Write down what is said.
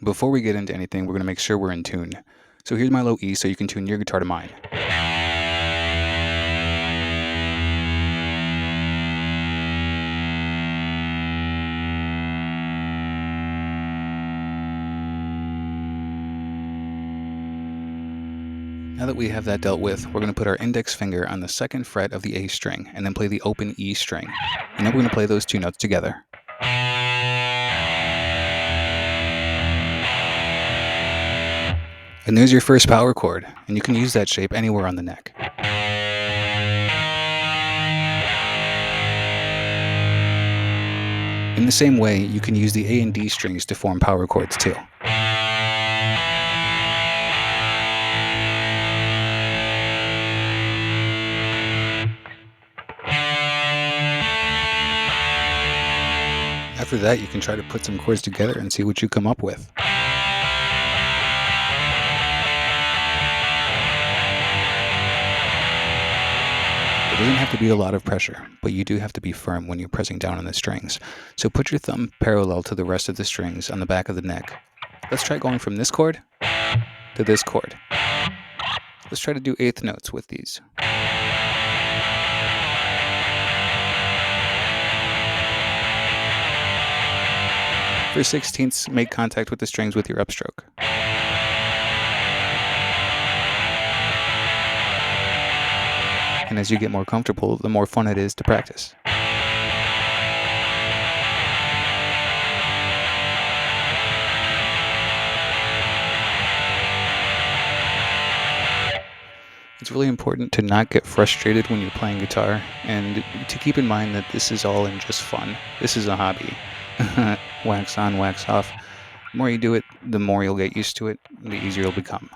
Before we get into anything, we're going to make sure we're in tune. So here's my low E so you can tune your guitar to mine. Now that we have that dealt with, we're going to put our index finger on the second fret of the A string and then play the open E string. And then we're going to play those two notes together. And there's your first power chord, and you can use that shape anywhere on the neck. In the same way, you can use the A and D strings to form power chords too. After that, you can try to put some chords together and see what you come up with. It doesn't have to be a lot of pressure, but you do have to be firm when you're pressing down on the strings. So put your thumb parallel to the rest of the strings on the back of the neck. Let's try going from this chord to this chord. Let's try to do eighth notes with these. For sixteenths, make contact with the strings with your upstroke. And as you get more comfortable, the more fun it is to practice. It's really important to not get frustrated when you're playing guitar, and to keep in mind that this is all in just fun. This is a hobby. Wax on, wax off. The more you do it, the more you'll get used to it, the easier it'll become.